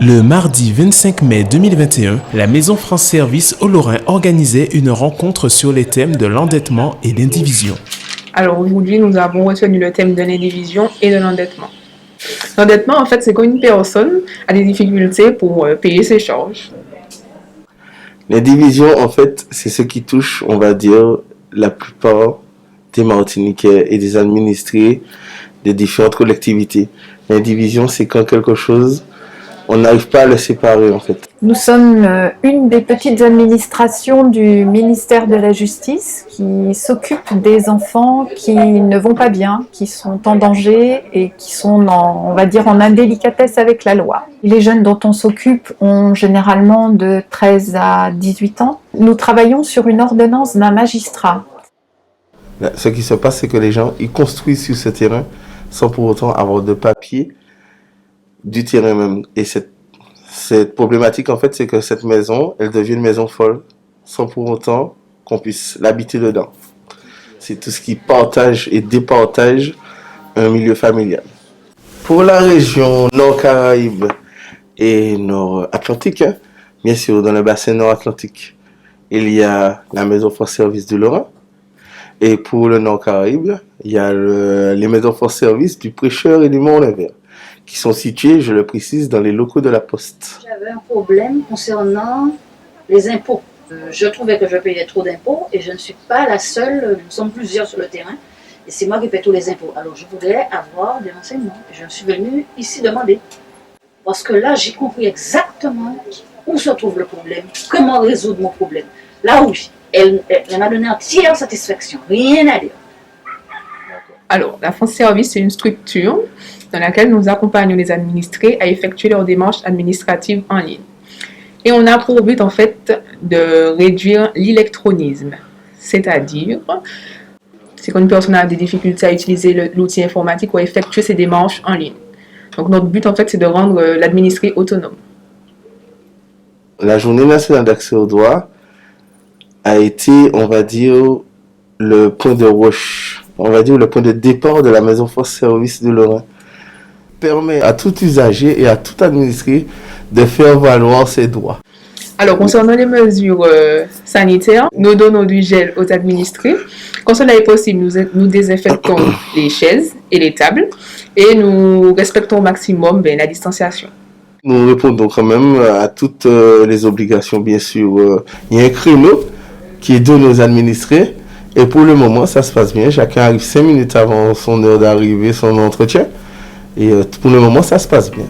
Le mardi 25 mai 2021, la Maison France Service au Lorrain organisait une rencontre sur les thèmes de l'endettement et l'indivision. Alors aujourd'hui, nous avons retenu le thème de l'indivision et de l'endettement. L'endettement, en fait, c'est quand une personne a des difficultés pour payer ses charges. L'indivision, en fait, c'est ce qui touche, on va dire, la plupart des Martiniquais et des administrés des différentes collectivités. L'indivision, c'est quand quelque chose, on n'arrive pas à le séparer, en fait. Nous sommes une des petites administrations du ministère de la Justice qui s'occupe des enfants qui ne vont pas bien, qui sont en danger et qui sont, on va dire, en indélicatesse avec la loi. Les jeunes dont on s'occupe ont généralement de 13 à 18 ans. Nous travaillons sur une ordonnance d'un magistrat. Ce qui se passe, c'est que les gens, ils construisent sur ce terrain sans pour autant avoir de papier du terrain même. Et cette problématique, en fait, c'est que cette maison, elle devient une maison folle, sans pour autant qu'on puisse l'habiter dedans. C'est tout ce qui partage et départage un milieu familial. Pour la région Nord-Caraïbe et Nord-Atlantique, bien sûr, dans le bassin Nord-Atlantique, il y a la Maison France Service du Lorrain. Et pour le Nord-Caraïbe, il y a les Maisons France Service du Prêcheur et du Mont-Nevers, qui sont situés, je le précise, dans les locaux de la Poste. J'avais un problème concernant les impôts. Je trouvais que je payais trop d'impôts et je ne suis pas la seule, nous sommes plusieurs sur le terrain et c'est moi qui paie tous les impôts. Alors je voulais avoir des renseignements et je suis venue ici demander. Parce que là, j'ai compris exactement où se trouve le problème, comment résoudre mon problème. Là où elle m'a donné entière satisfaction, rien à dire. Alors, la France Service, c'est une structure dans laquelle nous accompagnons les administrés à effectuer leurs démarches administratives en ligne. Et on a pour but, en fait, de réduire l'électronisme. C'est-à-dire, c'est quand une personne a des difficultés à utiliser l'outil informatique ou à effectuer ses démarches en ligne. Donc, notre but, en fait, c'est de rendre l'administré autonome. La Journée nationale d'accès aux droits a été, on va dire, le point de rush, on va dire le point de départ de la Maison France Service de Lorrain. Permet à tout usager et à tout administré de faire valoir ses droits. Alors, concernant les mesures sanitaires, nous donnons du gel aux administrés. Quand cela est possible, nous désinfectons les chaises et les tables et nous respectons au maximum la distanciation. Nous répondons quand même à toutes les obligations, bien sûr. Il y a un créneau qui est donné aux administrés et pour le moment, ça se passe bien. Chacun arrive 5 minutes avant son heure d'arrivée, son entretien. Et pour le moment, ça se passe bien.